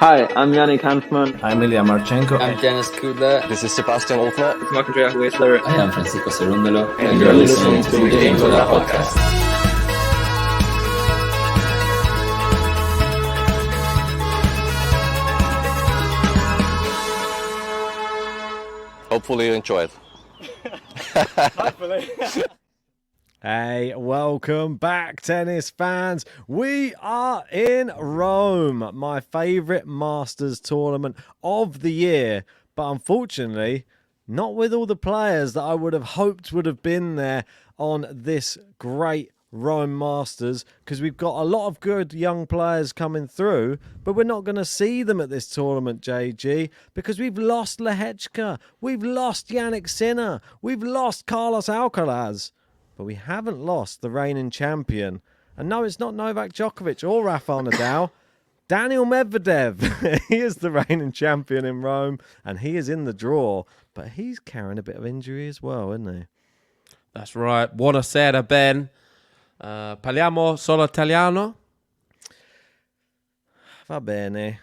Hi, I'm Yannick Hanfman. I'm Ilya Marchenko. I'm Dennis Kudla. This is Sebastian Olfner. It's Marc-Andrea Whistler. I am Francisco Cerundolo. And you're listening to the Gametolove Podcast. Hopefully you enjoy it. Hopefully. Hey, welcome back, tennis fans. We are in Rome, my favourite Masters tournament of the year. But unfortunately, not with all the players that I would have hoped would have been there on this great Rome Masters, because we've got a lot of good young players coming through, but we're not going to see them at this tournament, JG, because we've lost Lehechka, we've lost Jannik Sinner, we've lost Carlos Alcaraz. But we haven't lost the reigning champion. And no, it's not Novak Djokovic or Rafael Nadal. Daniel Medvedev. He is the reigning champion in Rome, and he is in the draw. But he's carrying a bit of injury as well, isn't he? That's right. Buonasera, Ben. Parliamo solo italiano? Va bene.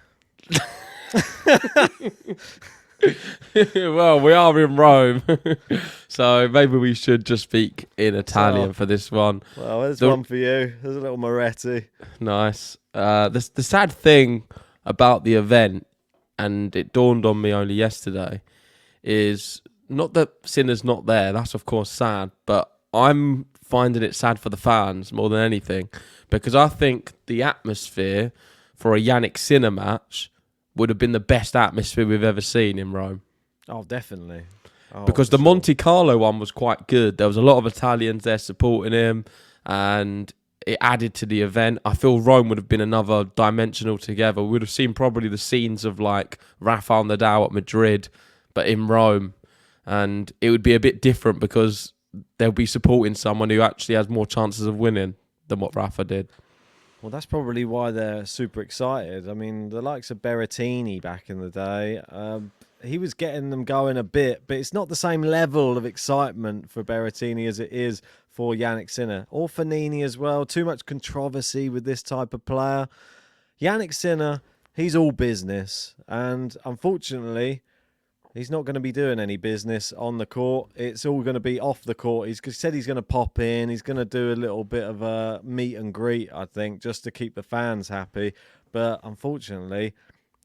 Well, we are in Rome, so maybe we should just speak in Italian for this one. Well, there's one for you. There's a little Moretti. Nice. The sad thing about the event, and it dawned on me only yesterday, is not that Sinner's not there. That's, of course, sad, but I'm finding it sad for the fans more than anything, because I think the atmosphere for a Jannik Sinner match would have been the best atmosphere we've ever seen in Rome. Oh, definitely. Because the Monte Carlo one was quite good. There was a lot of Italians there supporting him, and it added to the event. I feel Rome would have been another dimension altogether. We would have seen probably the scenes of like Rafael Nadal at Madrid, but in Rome. And it would be a bit different because they'll be supporting someone who actually has more chances of winning than what Rafa did. Well, that's probably why they're super excited. I mean, the likes of Berrettini back in the day, he was getting them going a bit, but it's not the same level of excitement for Berrettini as it is for Jannik Sinner. Or Fognini as well. Too much controversy with this type of player. Jannik Sinner, he's all business. And unfortunately, he's not going to be doing any business on the court. It's all going to be off the court. He's said he's going to pop in. He's going to do a little bit of a meet and greet, I think, just to keep the fans happy. But unfortunately,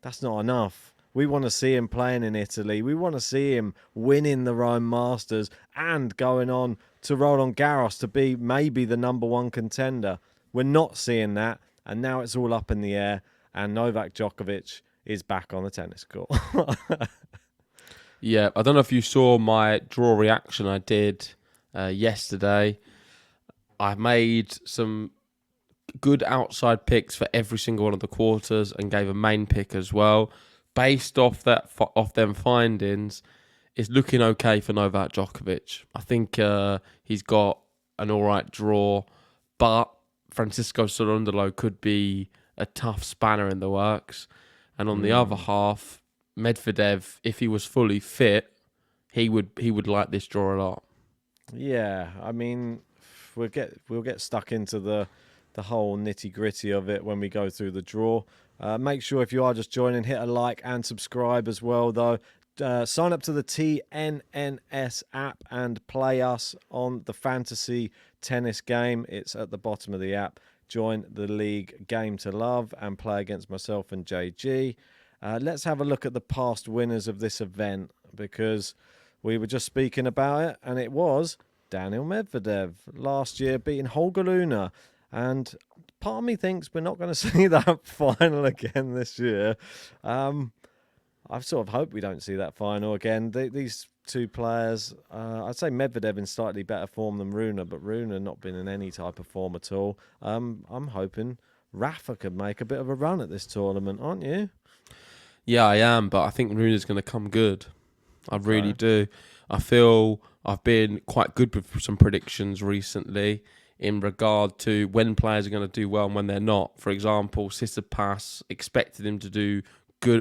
that's not enough. We want to see him playing in Italy. We want to see him winning the Rome Masters and going on to Roland Garros to be maybe the number one contender. We're not seeing that. And now it's all up in the air. And Novak Djokovic is back on the tennis court. Yeah, I don't know if you saw my draw reaction I did yesterday. I made some good outside picks for every single one of the quarters and gave a main pick as well. Based off them findings, it's looking okay for Novak Djokovic. I think he's got an all right draw, but Francisco Cerundolo could be a tough spanner in the works. And on the other half, Medvedev, if he was fully fit, he would like this draw a lot. Yeah, I mean, we'll get stuck into the whole nitty-gritty of it when we go through the draw. Make sure if you are just joining, hit a like and subscribe as well, though. Sign up to the TNNS app and play us on the fantasy tennis game. It's at the bottom of the app. Join the league Game to Love and play against myself and JG. Let's have a look at the past winners of this event, because we were just speaking about it, and it was Daniel Medvedev last year beating Holger Rune. And part of me thinks we're not going to see that final again this year. I sort of hope we don't see that final again. These two players, I'd say Medvedev in slightly better form than Rune, but Rune not been in any type of form at all. I'm hoping Rafa could make a bit of a run at this tournament, aren't you? Yeah, I am, but I think Rune's going to come good. I really do. I feel I've been quite good with some predictions recently in regard to when players are going to do well and when they're not. For example, Tsitsipas, expected him to do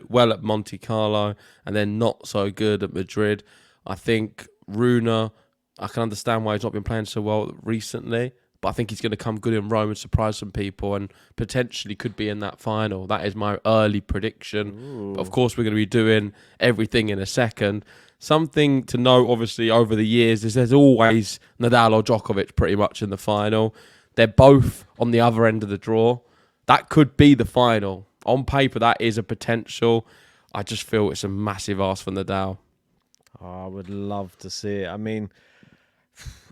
well at Monte Carlo and then not so good at Madrid. I think Rune, I can understand why he's not been playing so well recently, but I think he's going to come good in Rome and surprise some people and potentially could be in that final. That is my early prediction. But of course, we're going to be doing everything in a second. Something to note, obviously, over the years is there's always Nadal or Djokovic pretty much in the final. They're both on the other end of the draw. That could be the final. On paper, that is a potential. I just feel it's a massive ask for Nadal. Oh, I would love to see it. I mean,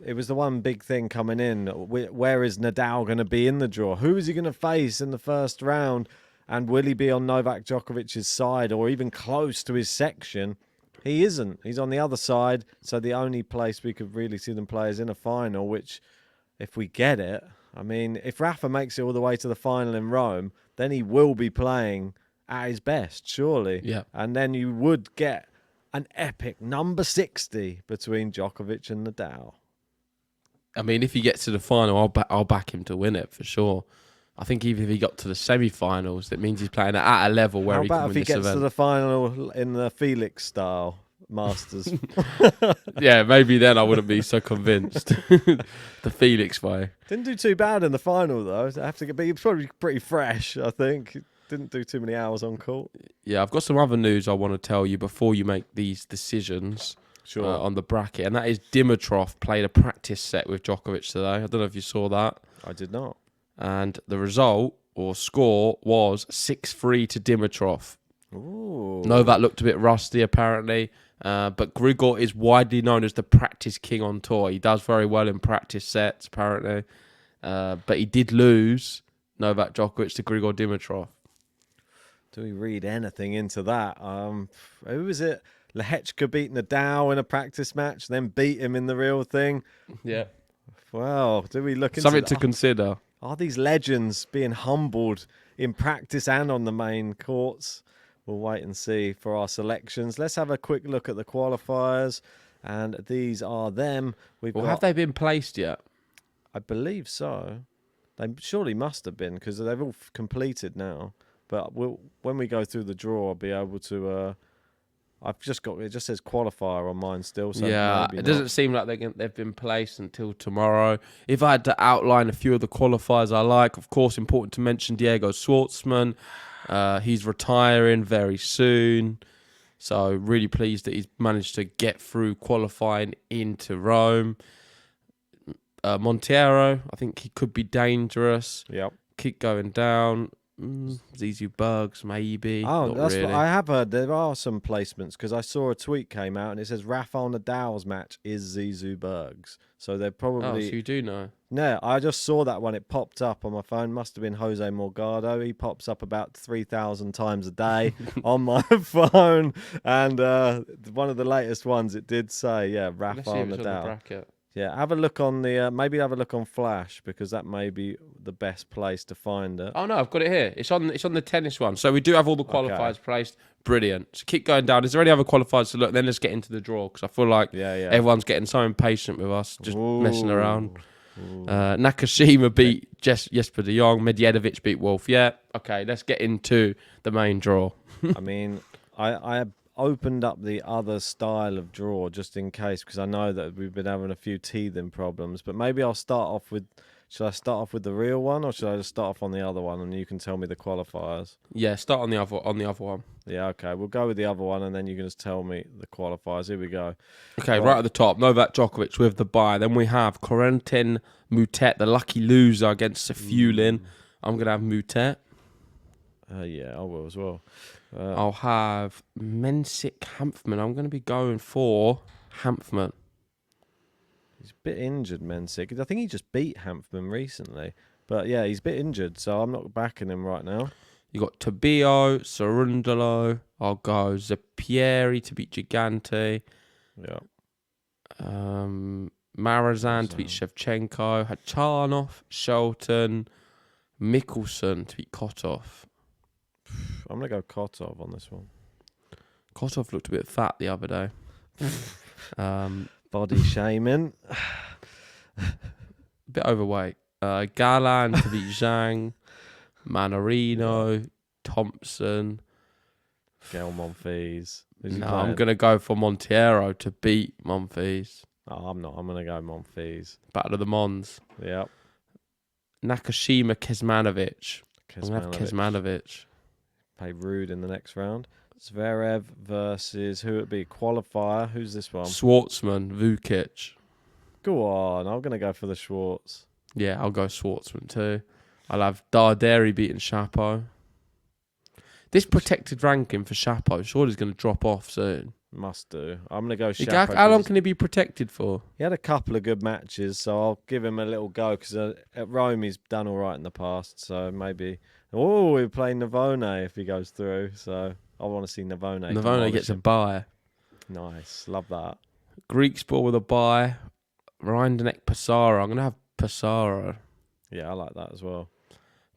it was the one big thing coming in. Where is Nadal going to be in the draw? Who is he going to face in the first round? And will he be on Novak Djokovic's side or even close to his section? He isn't. He's on the other side. So the only place we could really see them play is in a final, which, if we get it, I mean, if Rafa makes it all the way to the final in Rome, then he will be playing at his best, surely. Yeah. And then you would get an epic number 60 between Djokovic and Nadal. I mean, if he gets to the final, I'll back him to win it for sure. I think even if he got to the semi-finals, that means he's playing at a level where How he can about win if he this gets event. to the final in the Felix style Masters? Yeah, maybe then I wouldn't be so convinced. The Felix way. Didn't do too bad in the final, though. I have to get, but he was probably pretty fresh, I think. Didn't do too many hours on court. Yeah, I've got some other news I want to tell you before you make these decisions on the bracket, and that is Dimitrov played a practice set with Djokovic today. I don't know if you saw that. I did not. And the result or score was 6-3 to Dimitrov. Ooh. Novak looked a bit rusty, apparently. But Grigor is widely known as the practice king on tour. He does very well in practice sets, apparently. But he did lose Novak Djokovic to Grigor Dimitrov. Do we read anything into that? Who was it? Lehechka beat Nadal in a practice match, then beat him in the real thing. Yeah. Well, do we look into Something to consider. Are these legends being humbled in practice and on the main courts? We'll wait and see for our selections. Let's have a quick look at the qualifiers. And these are them. Have they been placed yet? I believe so. They surely must have been because they've all completed now. But when we go through the draw, I'll be able to... I've just got... It just says qualifier on mine still. So yeah, maybe it doesn't seem like they've been placed until tomorrow. If I had to outline a few of the qualifiers I like, of course, important to mention Diego Schwartzman. He's retiring very soon. So really pleased that he's managed to get through qualifying into Rome. Monteiro, I think he could be dangerous. Yep. Keep going down. Zizou Bergs, maybe. Oh, Not that's really. what I have heard. There are some placements because I saw a tweet came out and it says Rafael Nadal's match is Zizou Bergs. So they're probably... Oh, so you do know. No, I just saw that when it popped up on my phone. Must have been Jose Morgado. He pops up about 3,000 times a day on my phone. And one of the latest ones, it did say, Let's see Rafael if it's on the Nadal. bracket. Yeah, have a look on the... maybe have a look on Flash because that may be the best place to find it. Oh no, I've got it here. It's on the tennis one. So we do have all the qualifiers placed. Brilliant. So keep going down. Is there any other qualifiers to look? Then let's get into the draw because I feel like everyone's getting so impatient with us, just messing around. Nakashima beat Jesper de Jong. Medvedev beat Wolf. Yeah. Okay, let's get into the main draw. I mean, I opened up the other style of draw just in case because I know that we've been having a few teething problems. But maybe I'll start off with... Should I start off with the real one or should I just start off on the other one and you can tell me the qualifiers? Yeah, start on the other one. Yeah, okay. We'll go with the other one and then you can just tell me the qualifiers. Here we go. Okay, right at the top, Novak Djokovic with the bye. Then we have Corentin Moutet, the lucky loser against Safulin. I'm going to have Moutet. Yeah, I will as well. I'll have Mensik Hanfmann. I'm going to be going for Hanfmann. He's a bit injured, Mensik. I think he just beat Hanfmann recently. But yeah, he's a bit injured, so I'm not backing him right now. You got Tabio, Cerundolo. I'll go Zapieri to beat Gigante. Yeah. Marazan to beat Shevchenko. Hachanov, Shelton, Mikkelsen to beat Kotov. I'm going to go Kotov on this one. Kotov looked a bit fat the other day. Body shaming. Bit overweight. Galan to beat Zhang. Manorino, Thompson. Gael Monfils. No, I'm going to go for Monteiro to beat Monfils. Oh, I'm not. I'm going to go Monfils. Battle of the Mons. Yep. Nakashima Kecmanovic. I'm going to have Kecmanovic. Play Rude in the next round. Zverev versus who would it be? Qualifier. Who's this one? Schwartzman, Vukic. Go on. I'm going to go for the Schwartz. Yeah, I'll go Schwartzman too. I'll have Darderi beating Chapo. This protected ranking for Chapo surely is going to drop off soon. Must do. I'm going to go Chapo. How long can he be protected for? He had a couple of good matches, so I'll give him a little go because at Rome he's done all right in the past. So maybe. Oh, we're playing Navone if he goes through. So I want to see Navone. Navone gets a bye. Nice. Love that. Greek sport with a bye. Rindenek Passaro. I'm going to have Passaro. Yeah, I like that as well.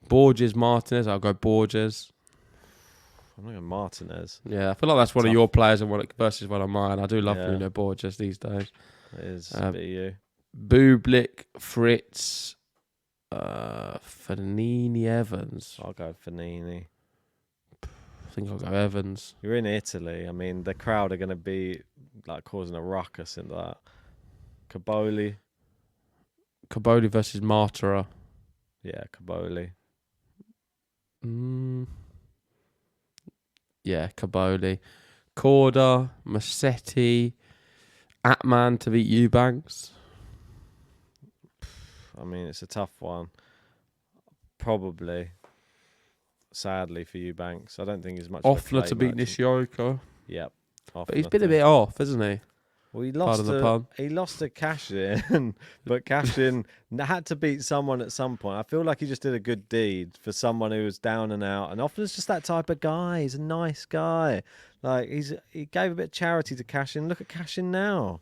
Borges Martinez. I'll go Borges. I'm going Martinez. Yeah, I feel like that's one of your players and versus one of mine. I do love Bruno Borges these days. It is a bit of you. Bublik, Fritz, Fanini, Evans. I'll go Fanini. I think I'll go Evans. You're in Italy. I mean, the crowd are going to be like causing a ruckus in that. Caboli versus Martira. Yeah, Caboli. Yeah, Caboli. Corda, Massetti, Atman to beat Eubanks. I mean, it's a tough one. Probably. Sadly for Eubanks. I don't think he's much. Offler to beat Nishioka. Yep. But he's been a bit off, hasn't he? Well, he lost to Cashin, but Cashin had to beat someone at some point. I feel like he just did a good deed for someone who was down and out. And Offler's just that type of guy. He's a nice guy. Like he gave a bit of charity to Cashin. Look at Cashin now.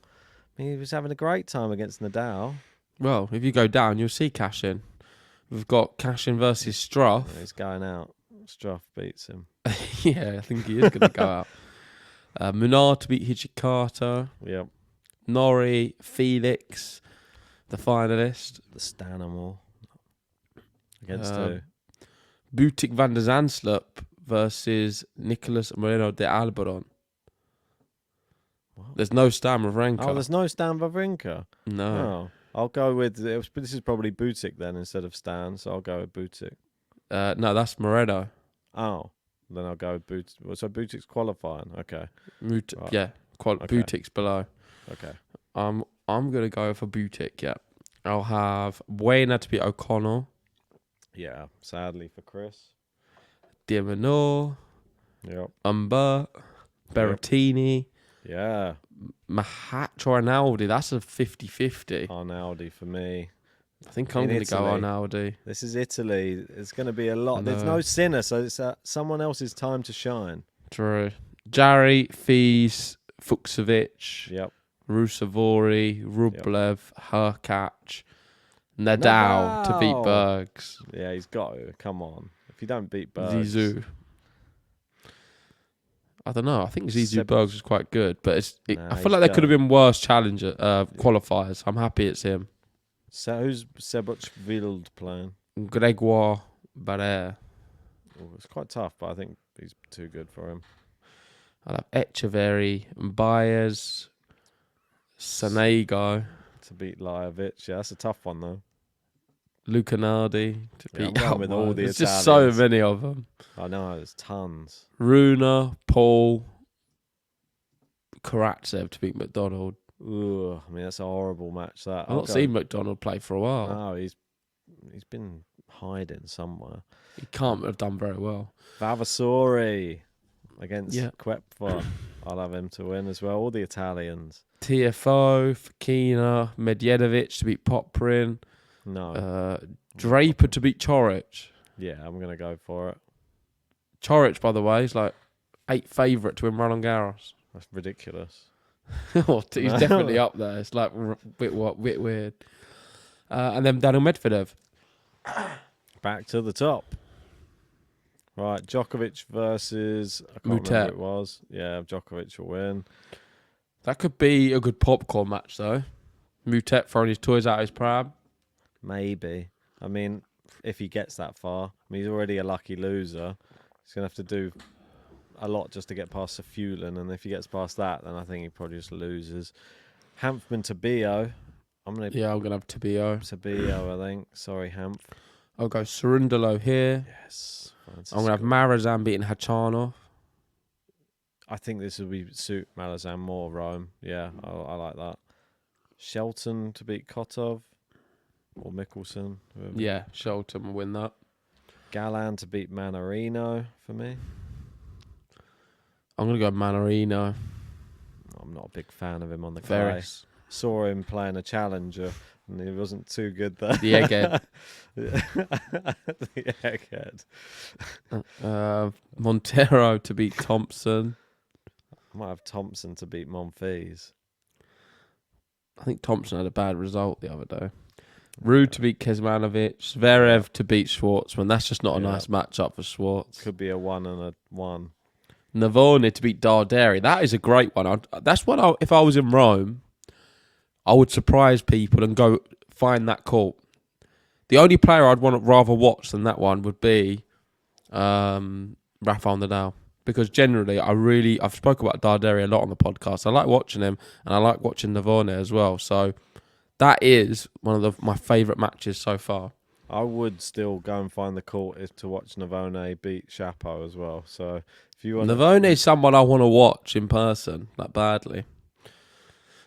I mean, he was having a great time against Nadal. Well, if you go down, you'll see Cashin. We've got Cashin versus Struff. Yeah, he's going out. Struff beats him. Yeah, I think he is going to go out. Munar to beat Hijikata. Yep. Norrie, Felix, the finalist. The Stanimal. Against who? Butik van der Zandslup versus Nicolas Moreno de Alboron. What? There's no Stan Wawrinka. Oh, there's no Stan Wawrinka? No. Oh, I'll go with... This is probably Butik then instead of Stan, so I'll go with Butik. No, that's Moreno. Oh. Then I'll go with Butik. So Butik's qualifying. Okay. Right. Yeah. Okay. Butik's below. Okay. I'm going to go for Butik, yeah. I'll have Buena to beat O'Connell. Yeah, sadly for Chris. Diamano. Yep. Umber. Berrettini. Yeah. Mahat or Arnaldi. That's a 50-50. Arnaldi for me. I think I'm going to go Arnaldi. This is Italy. It's going to be a lot. There's no Sinner, so it's someone else's time to shine. True. Jarry, Fees, Fuchsovic. Yep. Rusevori, Rublev, Hurkacz, Nadal to beat Bergs. Yeah, he's got to. Come on. If you don't beat Bergs. Zizou. I don't know. I think Zizou Bergs was quite good, but I feel like there could have been worse qualifiers. I'm happy it's him. So who's Sebuchville playing? Gregoire Barrère. It's quite tough, but I think he's too good for him. I'll have Echeverry, Baez, Sanego to beat Lajovic. Yeah, that's a tough one though. Lucanardi to beat with all the Italians. There's just so many of them. I know, there's tons. Runa, Paul, Karatsev to beat McDonald. Ugh, I mean, that's a horrible match. That I've not seen McDonald play for a while. No, he's been hiding somewhere. He can't have done very well. Vavasori against Quepva. I'll have him to win as well. All the Italians. TFO, Fakina, Medjedovic to beat Poprin. No. Draper to beat Chorich. Yeah, I'm going to go for it. Chorich, by the way, is like 8th favourite to win Roland Garros. That's ridiculous. He's definitely up there. It's like a bit weird. And then Daniel Medvedev. Back to the top. Right, Djokovic versus... I can't remember who it was. Yeah, Djokovic will win. That could be a good popcorn match, though. Mutet throwing his toys out his pram. Maybe. I mean, if he gets that far. I mean, he's already a lucky loser. He's going to have to do a lot just to get past Safulin, and if he gets past that, then I think he probably just loses. Hanfman Tabio. I'm going to have Tabio, I think. Sorry, Hanf. I'll go Cerundolo here. Yes. I'm going to have Marazan beating Hachanov. I think this will suit Malazan more, Rome. Yeah, I like that. Shelton to beat Kotov or Mickelson. Whoever. Yeah, Shelton will win that. Galan to beat Manarino for me. I'm going to go Manarino. I'm not a big fan of him on the clay. Ferris. Saw him playing a challenger and he wasn't too good there. The egghead. The egghead. Montero to beat Thompson. I might have Thompson to beat Monfils. I think Thompson had a bad result the other day. Rude to beat Kecmanovic. Zverev to beat Schwartzman. That's just not a nice matchup for Schwartz. Could be a 1 and a 1. Navone to beat Darderi. That is a great one. That's what if I was in Rome, I would surprise people and go find that court. The only player I'd rather watch than that one would be Rafael Nadal. Because generally, I've spoken about Darderi a lot on the podcast. I like watching him, and I like watching Navone as well. So that is one of my favourite matches so far. I would still go and find the court to watch Navone beat Chapo as well. So if you want, Navone is someone I want to watch in person, like badly.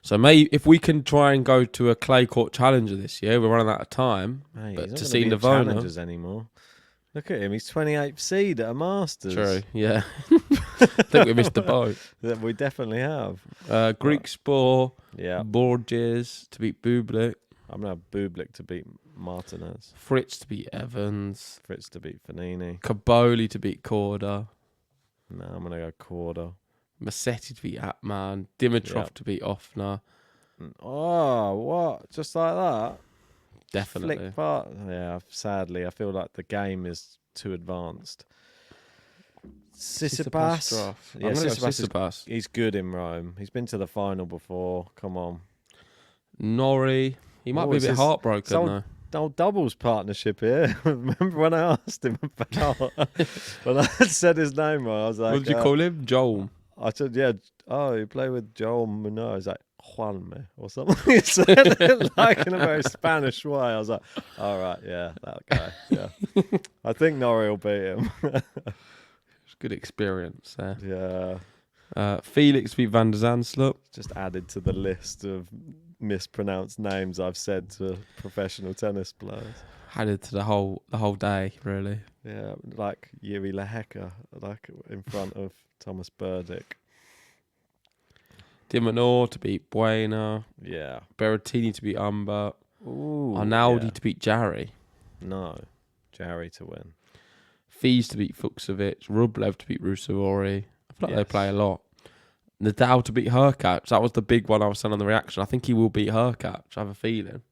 So maybe if we can try and go to a clay court challenger this year, we're running out of time. Mate, but he's to not see gonna be at Navone challengers anymore. Look at him; he's 28th seed at a Masters. True, yeah. I think we missed the boat. We definitely have. Greek Spore, Yeah, Borges to beat Bublik, I'm gonna have Bublik to beat Martinez, Fritz to beat Evans, Fritz to beat Fanini. Caboli to beat Korda, No, I'm gonna go Korda. Massetti to beat Atman, Dimitrov to beat Offner. Oh, what? Just like that? Definitely. Flick part. Yeah, sadly, I feel like the game is too advanced. Tsitsipas. I'm Yeah, going to go Tsitsipas. Tsitsipas. He's good in Rome. He's been to the final before. Come on. Norrie. He might be a bit heartbroken, though. Old doubles partnership here. Remember when I asked him about when I said his name wrong? I was like, What did you call him? Joel. I said, yeah. Oh, you play with Joel Munoz. I was like, Juanme or something. He said it like in a very Spanish way. I was like, all right, yeah, that guy. Yeah, I think Norrie will beat him. It's a good experience there. Yeah, Felix beat Van der Zandslup. just added to the list of mispronounced names I've said to professional tennis players. Added to the whole day, really. Yeah, like Yuri Lehecka, like in front of Thomas Burdick. Dimonor to beat Buena. Yeah. Berrettini to beat Umber. Ooh, Arnaldi to beat Jarry. No, Jarry to win. Fees to beat Fuxovic. Rublev to beat Rusevori. I feel like they Yes. play a lot. Nadal to beat Hurkacz. That was the big one I was saying on the reaction. I think he will beat Hurkacz. I have a feeling.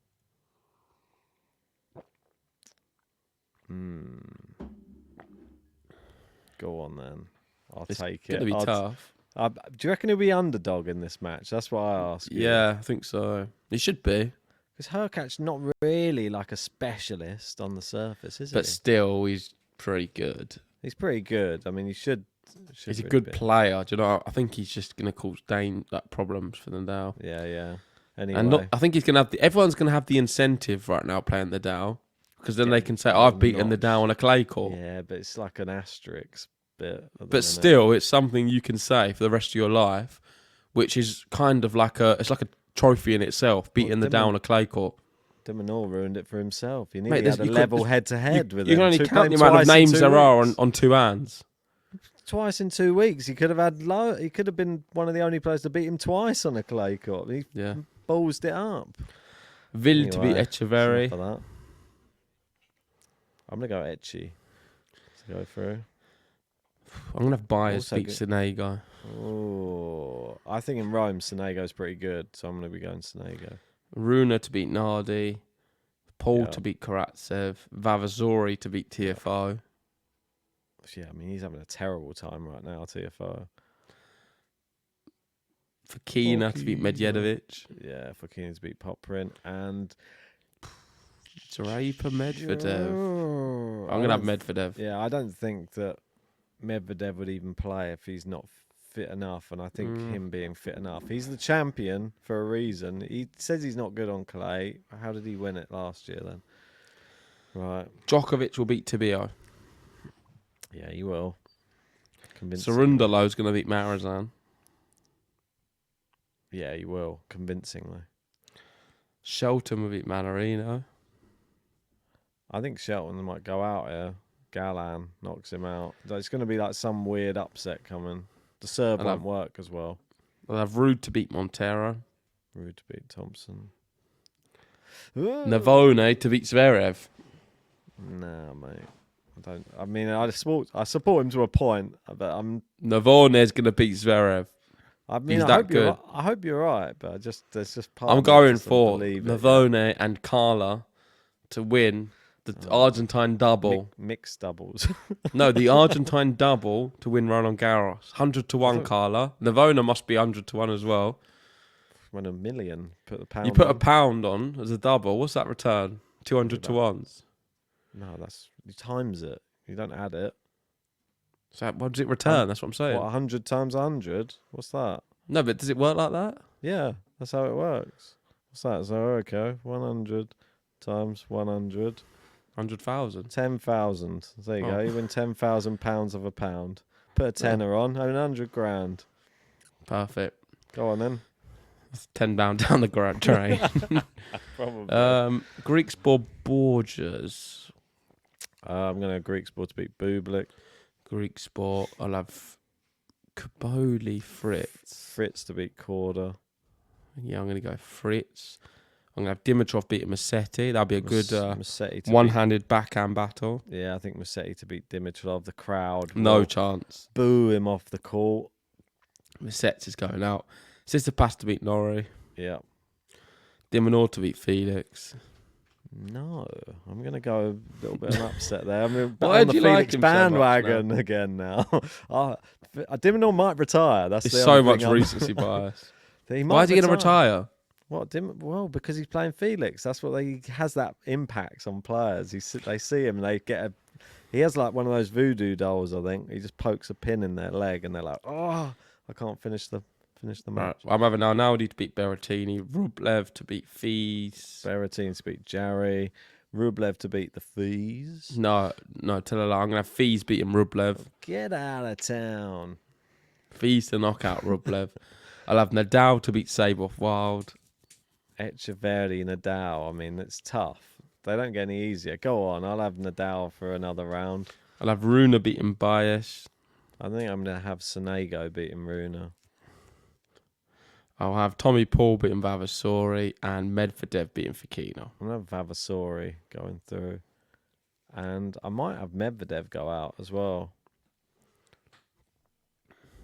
Go on then. I'll It's take going it. to be I'll tough. do you reckon he'll be underdog in this match? That's what I ask you. Yeah, I think so. He should be. Because Hurkacz's not really like a specialist on the surface, is But he? still, he's pretty good. He's pretty good. I mean, he should He's a really good be. player. Do you know? I think he's just going to cause problems for Nadal. Yeah, yeah. Anyway. And I think he's going to have everyone's going to have the incentive right now playing Nadal because then Yeah, they can say, well, "I've beaten not- Nadal on a clay court." Yeah, but it's like an asterisk bit. at the But minute. still, it's something you can say for the rest of your life, which is kind of like a trophy in itself, beating Nadal on a clay court. Dimonor ruined it for himself. He Mate, nearly had a you could- level head-to-head with You him. can only Played count the him amount of twice in names 2 there are weeks. on two hands. Twice in 2 weeks. He could have had he could have been one of the only players to beat him twice on a clay court. He Yeah. ballsed it up. Vill to beat Anyway, Echeverry. for that. I'm gonna go Etchy to go through. I'm gonna have Byers Also beat good. Sonego. Oh, I think in Rome Sonego's pretty good, so I'm gonna be going Sonego. Runa to beat Nardi. Paul Yeah. to beat Karatsev. Vavasori to beat TFO. Yeah, I mean he's having a terrible time right now. TFO. Fakina to beat Medvedev. Yeah, Fokina to beat Poprin and Draper Medvedev. I'm I'm gonna have Medvedev. Yeah, I don't think that Medvedev would even play if he's not fit enough, and I think him being fit enough. He's the champion for a reason. He says he's not good on clay. How did he win it last year then? Right. Djokovic will beat Tibio. Yeah, he will. Convincing. Cerundolo's going to beat Marizan. Yeah, he will. Convincingly. Shelton will beat Manarino. I think Shelton might go out here. Galan knocks him out. It's going to be like some weird upset coming. The serve And won't work as well. I'll have Rude to beat Montero. Rude to beat Thompson. Navone to beat Zverev. Nah, mate. I support him to a point, but Navone's going to beat Zverev. He's that I hope good. I hope you're right, but there's just part I'm of me going just doesn't for believe it. Navone and Carla to win the Argentine double. Mixed doubles. No, the Argentine double to win Roland Garros. 100 to 1, Carla. Navona must be 100 to 1 as well. Win $1 million. Put the pound. You put a on. pound on as a double. What's that return? 200 to 1s. No, you times it. You don't add it. So what does it return? That's what I'm saying. What, 100 times 100? What's that? No, but does it work like that? Yeah, that's how it works. What's that? So, okay, 100 times 100. 100,000. 10,000. There you go. You win £10,000 of a pound. Put a tenner on, own 100 grand. Perfect. Go on then. That's £10 down the drain. Probably. Greek sport Borges. I'm going to Greek sport to beat Bublik. Greek sport. I'll have Kaboli Fritz. Fritz to beat Korda. Yeah, I'm going to go Fritz. I'm going to have Dimitrov beating Musetti. That'll be a good Musetti to one-handed backhand battle. Yeah, I think Musetti to beat Dimitrov. The crowd No will chance. boo him off the court. Musetti's going out. Tsitsipas to beat Norrie. Yeah. Dimonor to beat Felix. No, I'm going to go a little bit of an upset there. I'm Why on do the you like Felix him so much bandwagon again now. Dimonor might retire. That's There's the so other much thing I'm- recency bias. He might Why is he going to retire? What? Well, because he's playing Felix. That's what he has that impact on players. They see him, and they get a. He has like one of those voodoo dolls. I think he just pokes a pin in their leg, and they're like, "Oh, I can't finish the match." Right, I'm having Arnaldi to beat Berrettini, Rublev to beat Fees. Berrettini to beat Jarry, Rublev to beat the Fees. No, tell a lie. I'm going to have Fees beating Rublev. Get out of town. Fees to knock out Rublev. I'll have Nadal to beat Sabov Wild. Echeverri, Nadal. I mean, it's tough. They don't get any easier. Go on. I'll have Nadal for another round. I'll have Runa beating Baez. I think I'm going to have Sonego beating Runa. I'll have Tommy Paul beating Vavasori and Medvedev beating Fokina. I'm going to have Vavasori going through. And I might have Medvedev go out as well.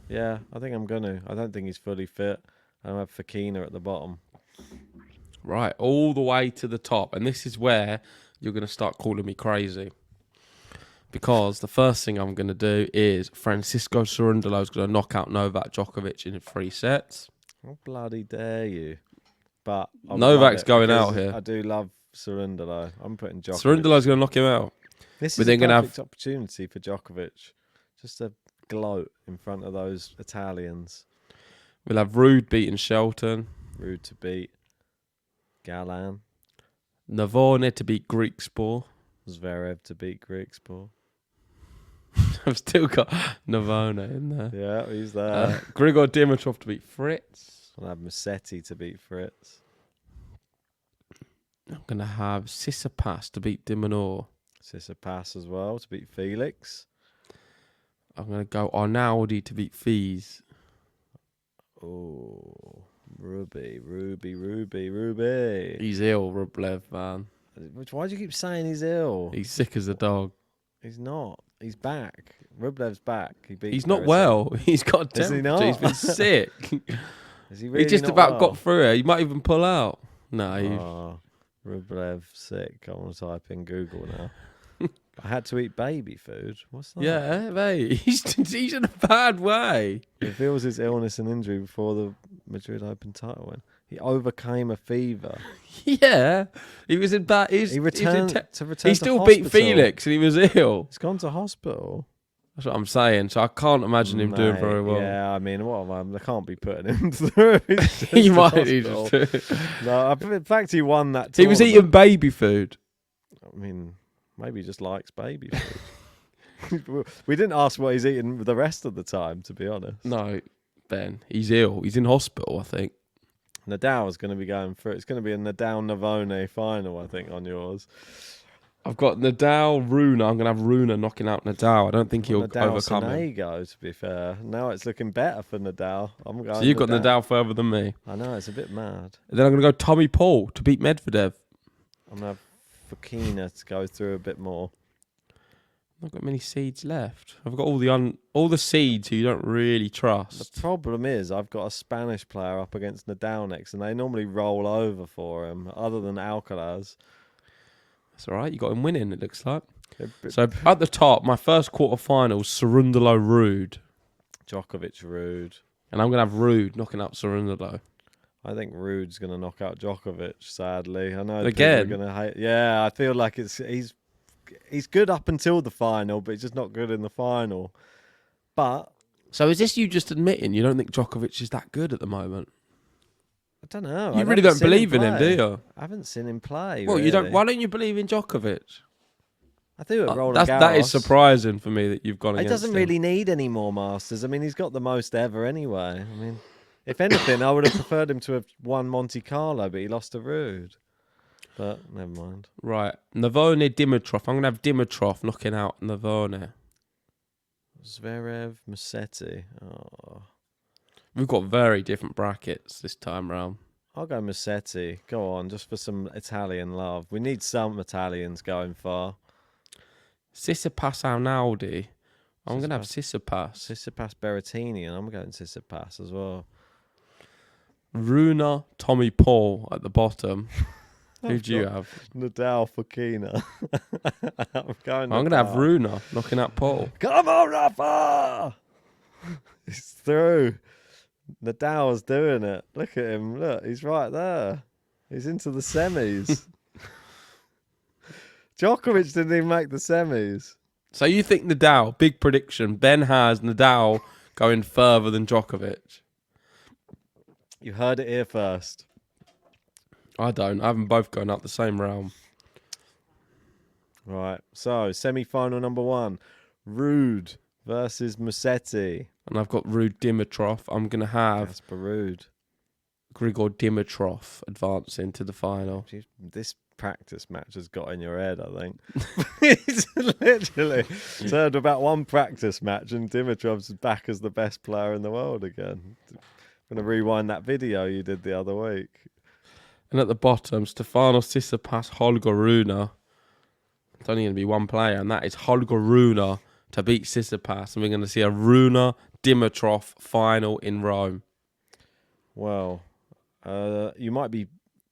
Yeah, I think I'm going to. I don't think he's fully fit. I'll have Fokina at the bottom. Right, all the way to the top. And this is where you're going to start calling me crazy. Because the first thing I'm going to do is Francisco Cerundolo is going to knock out Novak Djokovic in 3 sets. How bloody dare you? But I would Novak's love it going because out here. I do love Cerundolo. I'm putting Djokovic. Cerundolo's going to knock him out. This We're is a then gonna perfect opportunity for Djokovic. Just to gloat in front of those Italians. We'll have Rude beating Shelton. Rude to beat. Galan. Navone to beat Greek Sport. Zverev to beat Grigspor. I've still got Navone in there. Yeah, he's there. Grigor Dimitrov to beat Fritz. I'll have Musetti to beat Fritz. I'm going to have Tsitsipas to beat Dimonor. Tsitsipas as well to beat Felix. I'm going to go Arnaldi to beat Fees. Oh, Ruby. He's ill, Rublev, man. Why do you keep saying he's ill? He's sick as a dog. He's not. He's back. Rublev's back. He's not well. He's got a Is he temperature. not? He's been sick. Is he really He just not about well? got through it. He might even pull out. No, Oh, Rublev sick. I want to type in Google now. I had to eat baby food. What's that? yeah, mate. He's in a bad way. It feels his illness and injury before the Madrid Open title win. He overcame a fever. Yeah, he was in bad. He returned to return He to still hospital. beat Felix, and he was ill. He's gone to hospital. That's what I'm saying. So I can't imagine him doing Mate, very well. Yeah, I mean, what am I? They can't be putting him through. He's just He in might need hospital. to. No, in fact, he won that. He was tournament. eating baby food. I mean, Maybe he just likes baby food. We didn't ask what he's eating the rest of the time, to be honest. No, Ben, he's ill. He's in hospital, I think. Nadal's going to be going through. It's going to be a Nadal-Navone final, I think, on yours. I've got Nadal, Runa. I'm going to have Runa knocking out Nadal. I don't think he'll overcome him. Sonego, to be fair. Now it's looking better for Nadal. I'm going So you've got Nadal further than me. I know, it's a bit mad. And then I'm going to go Tommy Paul to beat Medvedev. I'm going to have Fokina to go through a bit more. I've not got many seeds left. I've got all the seeds who you don't really trust. The problem is I've got a Spanish player up against Nadal next, and they normally roll over for him, other than Alcaraz. That's all right. You got him winning, it looks like. So at the top, my first quarterfinal, Cerundolo Rude. Djokovic, Rude. And I'm going to have Rude knocking out Cerundolo. I think Rude's going to knock out Djokovic, sadly. I know Again? people are going to hate. Yeah, I feel like he's good up until the final, but he's just not good in the final. But So is this you just admitting you don't think Djokovic is that good at the moment? I don't know. You really don't believe in him, do you? I haven't seen him play. Well, really. you don't. Why don't you believe in Djokovic? I think at Roland That is Garros, surprising for me that you've gone he against doesn't him. really need any more Masters. I mean, he's got the most ever anyway. I mean, if anything, I would have preferred him to have won Monte Carlo, but he lost to Rude. But never mind. Right, Navone Dimitrov. I'm gonna have Dimitrov knocking out Navone. Zverev, Musetti. Oh, We've got very different brackets this time round. I'll go Musetti. Go on, just for some Italian love. We need some Italians going far. Tsitsipas Arnaldi. I'm gonna have Tsitsipas. Tsitsipas Berrettini, and I'm going Tsitsipas as well. Runa Tommy Paul at the bottom. Who do you have? Nadal, Fokina. I'm gonna have Runa knocking out Paul. Come on, Rafa! He's through. Nadal's doing it. Look at him. Look, he's right there. He's into the semis. Djokovic didn't even make the semis. So you think Nadal? Big prediction. Ben has Nadal going further than Djokovic. You heard it here first. I don't. I have them both going up the same realm. Right. So, semi-final number 1. Rude versus Musetti. And I've got Ruud Dimitrov. I'm going to have Casper Ruud. Grigor Dimitrov advancing to the final. This practice match has got in your head, I think. It's literally turned about one practice match and Dimitrov's back as the best player in the world again. I'm going to rewind that video you did the other week. And at the bottom, Stefanos Tsitsipas, Holger Rune. It's only going to be one player, and that is Holger Rune to beat Tsitsipas. And we're going to see a Rune Dimitrov final in Rome. Well, you might be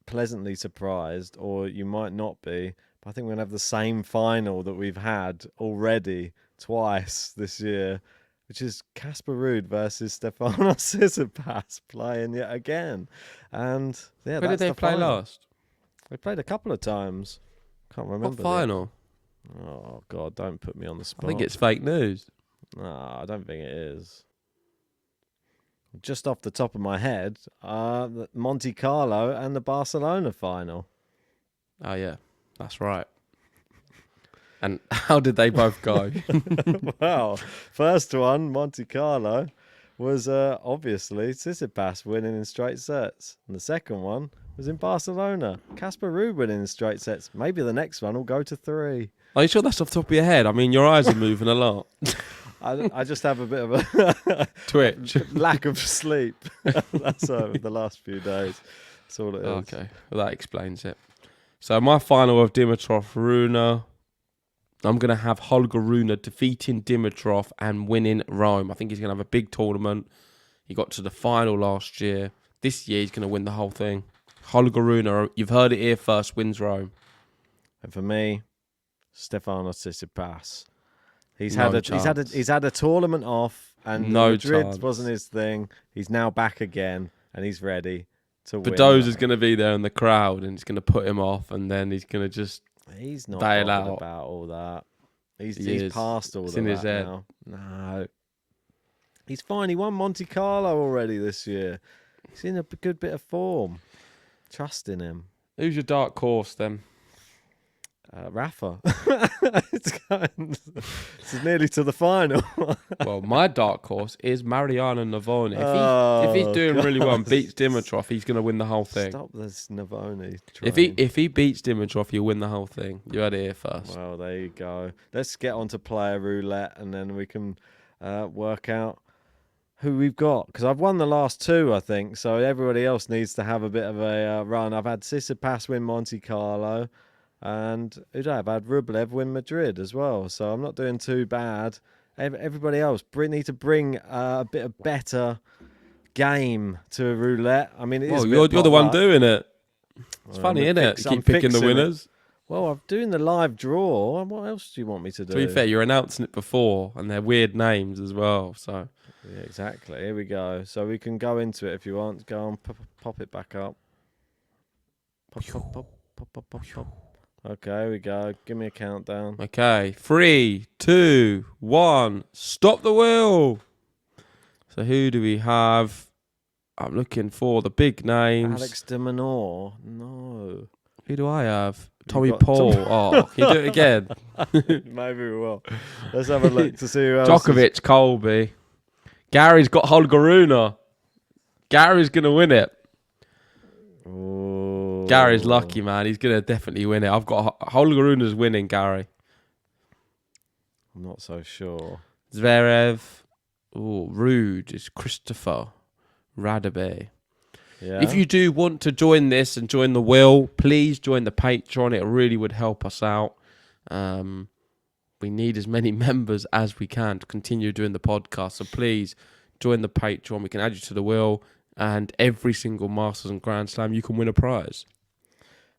pleasantly surprised, or you might not be. But I think we're going to have the same final that we've had already twice this year, which is Casper Ruud versus Stefanos Tsitsipas playing yet again. And yeah, Where did they play last? They played a couple of times. Can't remember. What final? Oh God, don't put me on the spot. I think it's fake news. No, I don't think it is. Just off the top of my head, Monte Carlo and the Barcelona final. Oh yeah, that's right. And how did they both go? Well, first one, Monte Carlo, was obviously Tsitsipas winning in straight sets. And the second one was in Barcelona. Casper Ruud winning in straight sets. Maybe the next one will go to 3. Are you sure that's off the top of your head? I mean, your eyes are moving a lot. I just have a bit of a Twitch. lack of sleep. That's the last few days. That's all it is. Okay, well, that explains it. So my final of Dimitrov Rune, I'm going to have Holger Rune defeating Dimitrov and winning Rome. I think he's going to have a big tournament. He got to the final last year. This year he's going to win the whole thing. Holger Rune, you've heard it here first, wins Rome. And for me, Stefanos Tsitsipas. He's No had a tournament off, and No Madrid chance. wasn't his thing. He's now back again, and he's ready to win. Bedozer's going to be there in the crowd, and he's going to put him off, and then he's going to just... He's not bail bothered out. about all that. He's is. past all It's of in that his head. now. No. He's fine. He won Monte Carlo already this year. He's in a good bit of form. Trust in him. Who's your dark horse then? Rafa. It's nearly to the final. Well, my dark horse is Mariano Navone. If he's Oh, doing really well and God. beats Dimitrov, he's going to win the whole thing. Stop this Navoni If he beats Dimitrov, he'll win the whole thing. You heard it here first. Well, there you go. Let's get on to player roulette, and then we can work out who we've got. Because I've won the last two, I think. So everybody else needs to have a bit of a run. I've had Tsitsipas win Monte Carlo, and who did I have? I had Rublev win Madrid as well. So I'm not doing too bad. Everybody else need to bring a bit of better game to a roulette. I mean, You're the one doing it. It's funny, isn't it? You I'm keep picking the fixing it. winners. Well, I'm doing the live draw. What else do you want me to do? To be fair, you're announcing it before, and they're weird names as well. So Yeah, exactly. Here we go. So we can go into it if you want. Go on, pop it back up. Pop. Okay, here we go. Give me a countdown. okay, 3, 2, 1, stop the wheel. So who do we have? I'm looking for the big names. Alex de Minaur. No. Who do I have? Tommy got Paul. Oh, can you do it again? Maybe we will. Let's have a look to see who else. Djokovic, Colby. Gary's got Holger Rune. Gary's going to win it. Ooh. Gary's lucky, man. He's going to definitely win it. I've got Holger Rune's winning, Gary. I'm not so sure. Zverev. Oh, Rude is Christopher Radabe. Yeah. If you do want to join this and join the wheel, please join the Patreon. It really would help us out. We need as many members as we can to continue doing the podcast. So please join the Patreon. We can add you to the wheel. And every single Masters and Grand Slam, you can win a prize.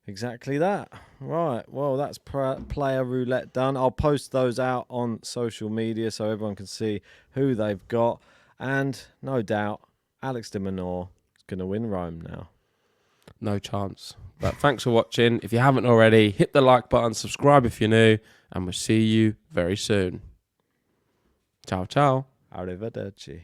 Exactly that. Right. Well, that's player roulette done. I'll post those out on social media so everyone can see who they've got. And no doubt, Alex de Minaur is going to win Rome now. No chance. But thanks for watching. If you haven't already, hit the like button, subscribe if you're new, and we'll see you very soon. Ciao, ciao. Arrivederci.